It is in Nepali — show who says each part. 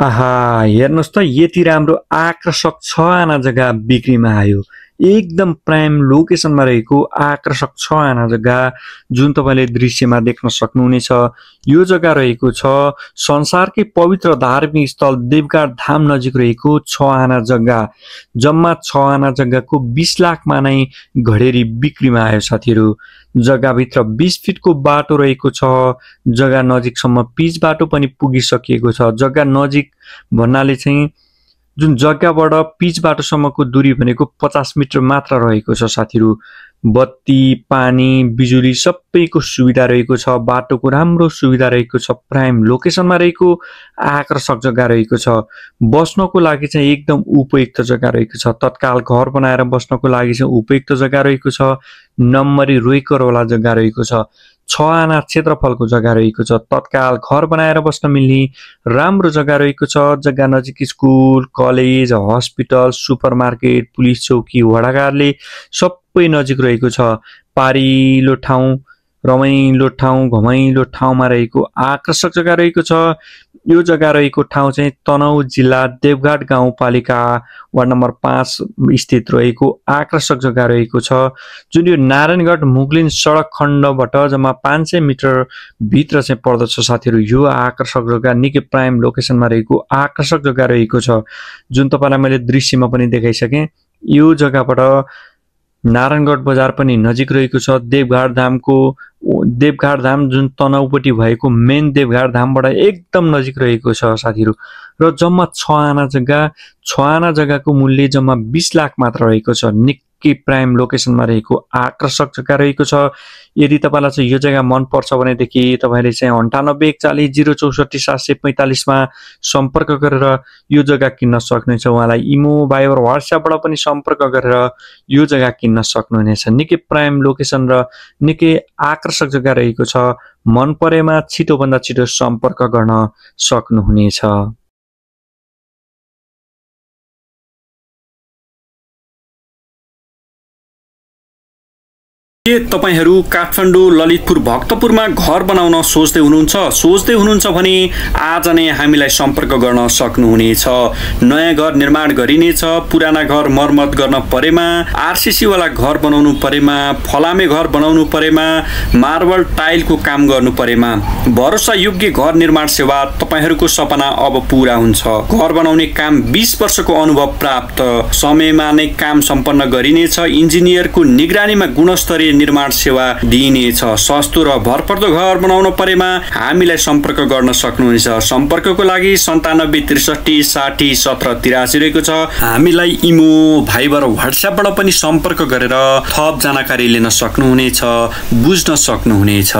Speaker 1: आहा हेर्नुहोस् त यति राम्रो आकर्षक 6 आना जग्गा बिक्रीमा आयो। एकदम प्राइम लोकेसनमा रहेको आकर्षक 6 आना जग्गा जुन तपाईले दृश्यमा देख्न सक्नुहुनेछ। यो जग्गा रहेको छ संसारकै पवित्र धार्मिक स्थल देवघाट धाम नजिक रहेको 6 आना जग्गा। जम्मा 6 आना जग्गाको 20 लाखमा नै घडेरी बिक्रीमा आयो साथीहरु। जग्गाभित्र 20 फिटको बाटो रहेको छ। जग्गा नजिकसम्म पिच बाटो पनि पुगिसकिएको छ। जग्गा नजिक भन्नाले चाहिँ जुन जग्गाबाट पिच बाटोसम्मको दूरी भनेको 50 मिटर मात्र रहेको छ साथीहरु। बत्ती, पानी, बिजुली सबैको सुविधा रहेको छ। बाटोको राम्रो सुविधा रहेको छ। प्राइम लोकेसनमा रहेको आकर्षक जग्गा रहेको छ। बस्नको लागि चाहिँ एकदम उपयुक्त जग्गा रहेको छ। तत्काल घर बनाएर बस्नको लागि चाहिँ उपयुक्त जग्गा रहेको छ। नम्बरी रोइकर वाला जग्गा रहेको छ। 6 आना क्षेत्रफलको जग्गा रहेको छ। तत्काल घर बनाएर बस्न मिल्ने राम्रो जग्गा रहेको छ। जग्गा नजिक school, college, hospital, supermarket, police चौकी, वडागारले सबै नजिक रहेको छ। पारिलो ठाउँ, रमाइलो ठाउँ, घमाइलो ठाउँमा रहेको आकर्षक जग्गा रहेको छ। यो जग्गा रहेको ठाउँ चाहिँ तनहुँ जिल्ला देवघाट गाउँपालिका वार्ड नम्बर 5 स्थित रहेको आकर्षक जग्गा रहेको छ। जुन यो नारायणगढ मुगलिन सडक खण्डबाट जम्मा 500 मिटर भित्र चाहिँ पर्दछ साथीहरु। यो आकर्षक जग्गा निकै प्राइम लोकेसनमा रहेको आकर्षक जग्गा रहेको छ। जुन तपाईलाई मैले दृश्यमा पनि देखाइसके। यो जग्गाबाट नारायणगढ बजार पनि नजिक रहेको छ। देवघाट धाम जुन तनहुँपट्टि भएको मेन देवघाट धामबाट एकदम नजिक रहेको छ साथीहरु। र जम्मा 6 आना जग्गा, 6 आना जग्गाको मूल्य जम्मा 20 लाख मात्र रहेको छ। निकै प्राइम लोकेसनमा रहेको आकर्षक जग्गा रहेको छ। यदि तपाईलाई चाहिँ यो जग्गा मन पर्छ भनेदेखि तपाईले चाहिँ 9814 064 745 मा सम्पर्क गरेर यो जग्गा किन्न सक्नुहुन्छ। उहाँलाई इमो, भाइबर, व्हाट्सएपबाट पनि सम्पर्क गरेर यो जग्गा किन्न सक्नुहुनेछ। निकै प्राइम लोकेसन र निकै आकर्षक जग्गा रहेको छ। मन परेमा छिटो भन्दा छिटो सम्पर्क गर्न सक्नुहुनेछ।
Speaker 2: के तपाईहरु काठमाडौँ, ललितपुर, भक्तपुरमा घर बनाउन सोच्दै हुनुहुन्छ भने आज नै हामीलाई सम्पर्क गर्न सक्नुहुनेछ। नयाँ घर निर्माण गरिनेछ। पुराना घर मर्मत गर्न परेमा, आरसीसी वाला घर बनाउनु परेमा, फलामे घर बनाउनु परेमा, मार्बल टाइलको काम गर्नु परेमा, भरोसा योग्य घर निर्माण सेवा तपाईहरुको सपना अब पूरा हुन्छ। घर बनाउने काम 20 वर्षको अनुभव प्राप्त, समयमा नै काम सम्पन्न गरिनेछ। इन्जिनियरको निगरानीमा गुणस्तरीय निर्माण सेवा दिइनेछ। सस्तो र भरपर्दो घर बनाउन परेमा हामीलाई सम्पर्क गर्न सक्नुहुनेछ। सम्पर्कको लागि 97 63 60 17 83 रहेको छ। हामीलाई इमो, भाइबर, व्हाट्सएपबाट पनि सम्पर्क गरेर थप जानकारी लिन सक्नुहुनेछ, बुझ्न सक्नुहुनेछ।